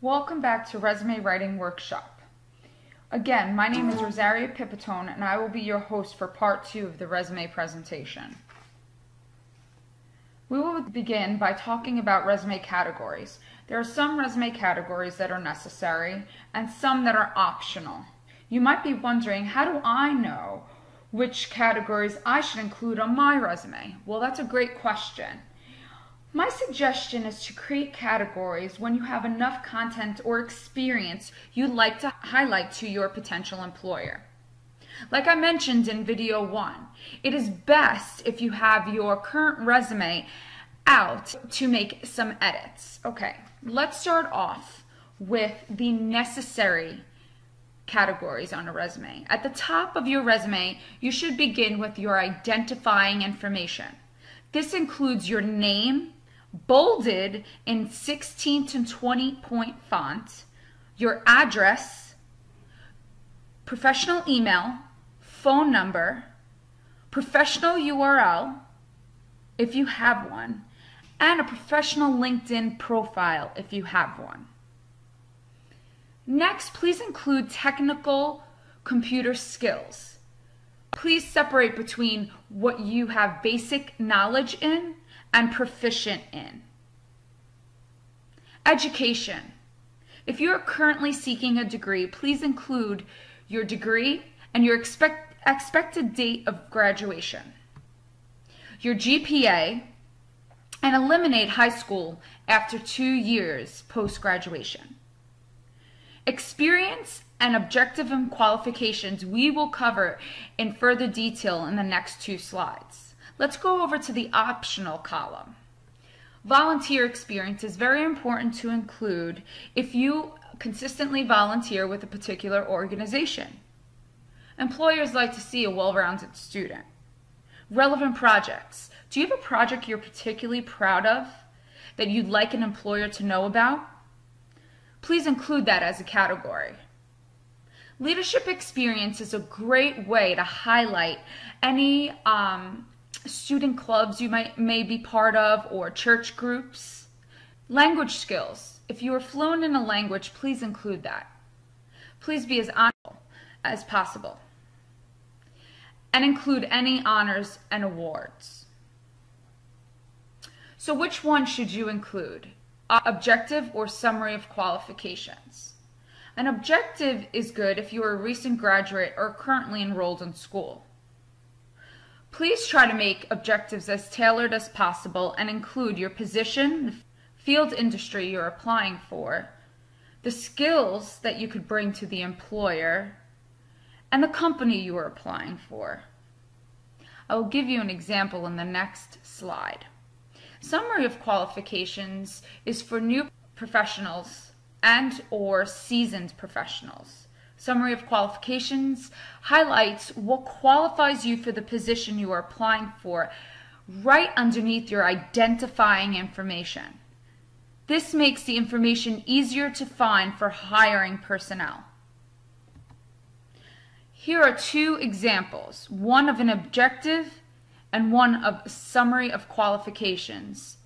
Welcome back to Resume Writing Workshop. Again, my name is Rosaria Pipitone and I will be your host for part 2 of the resume presentation. We will begin by talking about resume categories. There are some resume categories that are necessary and some that are optional. You might be wondering, how do I know which categories I should include on my resume? Well, that's a great question. My suggestion is to create categories when you have enough content or experience you'd like to highlight to your potential employer. Like I mentioned in video 1, it is best if you have your current resume out to make some edits. Okay, let's start off with the necessary categories on a resume. At the top of your resume, you should begin with your identifying information. This includes your name, bolded in 16 to 20 point font, your address, professional email, phone number, professional URL, if you have one, and a professional LinkedIn profile if you have one. Next, please include technical computer skills. Please separate between what you have basic knowledge in and proficient in. Education. If you are currently seeking a degree, please include your degree and your expected date of graduation, your GPA, and eliminate high school after 2 years post-graduation. Experience and objective and qualifications we will cover in further detail in the next 2 slides. Let's go over to the optional column. Volunteer experience is very important to include if you consistently volunteer with a particular organization. Employers like to see a well-rounded student. Relevant projects. Do you have a project you're particularly proud of that you'd like an employer to know about? Please include that as a category. Leadership experience is a great way to highlight any student clubs you may be part of or church groups. Language skills. If you are fluent in a language, please include that. Please be as honorable as possible. And include any honors and awards. So which one should you include? Objective or summary of qualifications? An objective is good if you are a recent graduate or currently enrolled in school. Please try to make objectives as tailored as possible and include your position, the field industry you're applying for, the skills that you could bring to the employer, and the company you are applying for. I will give you an example in the next slide. Summary of qualifications is for new professionals and/or seasoned professionals. Summary of qualifications highlights what qualifies you for the position you are applying for right underneath your identifying information. This makes the information easier to find for hiring personnel. Here are 2 examples, one of an objective and one of a summary of qualifications.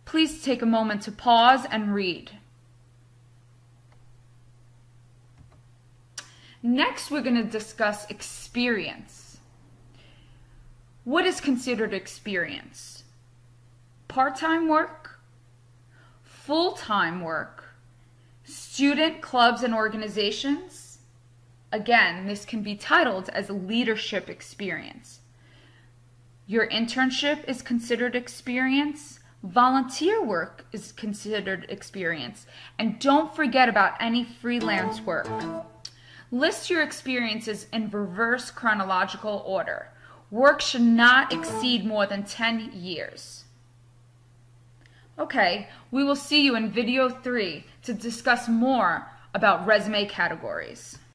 Please take a moment to pause and read. Next, we're going to discuss experience. What is considered experience? Part-time work, full-time work, student clubs and organizations. Again, this can be titled as leadership experience. Your internship is considered experience. Volunteer work is considered experience. And don't forget about any freelance work. List your experiences in reverse chronological order. Work should not exceed more than 10 years. Okay, we will see you in video 3 to discuss more about resume categories.